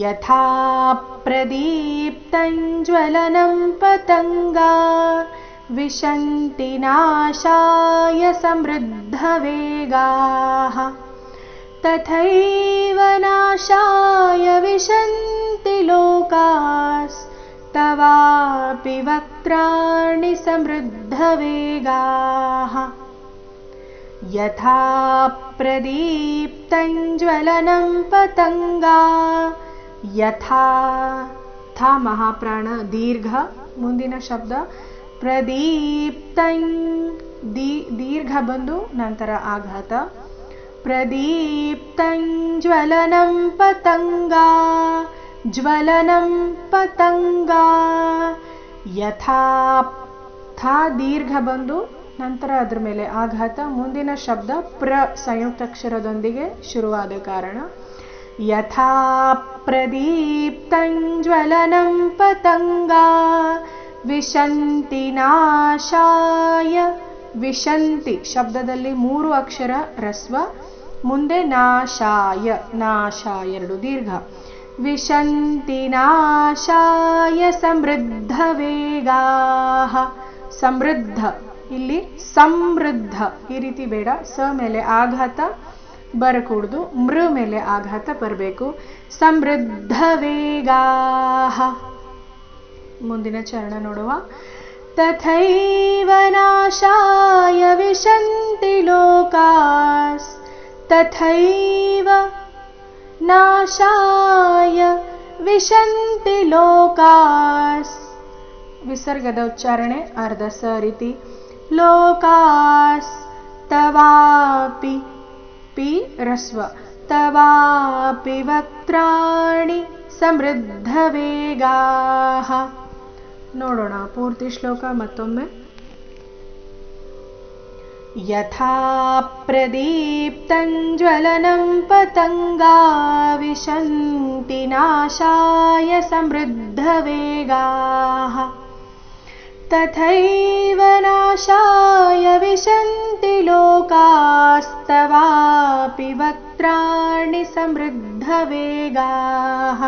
यथा प्रदीप्तं ज्वलनं पतंगा विशन्ति नाशाय समृद्धवेगाः तथैव नाशाय विशन्ति लोकास्तवापि वक्त्राणि समृद्धवेगाः यथा प्रदीप्तं ज्वलनं पतंगा यथा था महाप्राण दीर्घ ಮುಂದಿನ ಶಬ್ದ ಪ್ರದೀಪ್ತಂ ದೀರ್ಘ ಬಂದು ನಂತರ ಆಘಾತ ಪ್ರದೀಪ್ತಂ ಜ್ವಲನಂ ಪತಂಗಾ ಜ್ವಲನಂ ಪತಂಗಾ ಯಥಾ ಥಾ ದೀರ್ಘ ಬಂದು ನಂತರ ಅದರ ಮೇಲೆ ಆಘಾತ ಮುಂದಿನ ಶಬ್ದ ಪ್ರ ಸಂಯುಕ್ತಾಕ್ಷರದೊಂದಿಗೆ ಶುರುವಾದ ಕಾರಣ ಯಥಾ ಪ್ರದೀಪ್ತಂ ಜ್ವಲನಂ ಪತಂಗಾ ವಿಶಂತಿ ನಾಶಾಯ ವಿಶಂತಿ ಶಬ್ದದಲ್ಲಿ 3 ಅಕ್ಷರ ರಸ್ವ ಮುಂದೆ ನಾಶಾಯ ನಾಶಾಯ 2 ದೀರ್ಘ ವಿಶಂತಿ ನಾಶಾಯ ಸಮೃದ್ಧ ವೇಗಾಃ ಸಮೃದ್ಧ ಇಲ್ಲಿ ಸಮೃದ್ಧ ಈ ರೀತಿ ಬೇಡ ಸ ಮೇಲೆ ಆಘಾತ ಬರಕೂಡದು ಮೃ ಮೇಲೆ ಆಘಾತ ಬರಬೇಕು ಸಮೃದ್ಧ ವೇಗಾಃ ಮುಂದಿನ ಚರಣ ನೋಡುವ ತಥೈವ ನಾಶಾಯ ವಿಶಂತಿ ಲೋಕಾಸ್ ತಥೈವ ನಾಶಾಯ ವಿಶಂತಿ ಲೋಕಾಸ್ ವಿಸರ್ಗದ ಉಚ್ಚಾರಣೆ ಅರ್ಧ ಸ ರೀತಿ ಲೋಕಾಸ್ ತವಾಪಿ ಪಿ ರಸ್ವ ತವಾಪಿ ವಕ್ತ್ರಾಣಿ ಸಮೃದ್ಧ ವೇಗಾಃ ನೋಡೋಣ ಪೂರ್ತಿ ಶ್ಲೋಕ ಮತ್ತೊಮ್ಮೆ ಯಥಾ ಪ್ರದೀಪ್ತಂ ಜ್ವಲನಂ ಪತಂಗಾ ವಿಶಂತಿ ನಾಶಾಯ ಸಮೃದ್ಧ ವೇಗಾಃ ತಥೈವ ನಾಶಾಯ ವಿಶಂತಿ ಲೋಕಾಸ್ತವಾಪಿ ವಕ್ತ್ರಾಣಿ ಸಮೃದ್ಧ ವೇಗಾಃ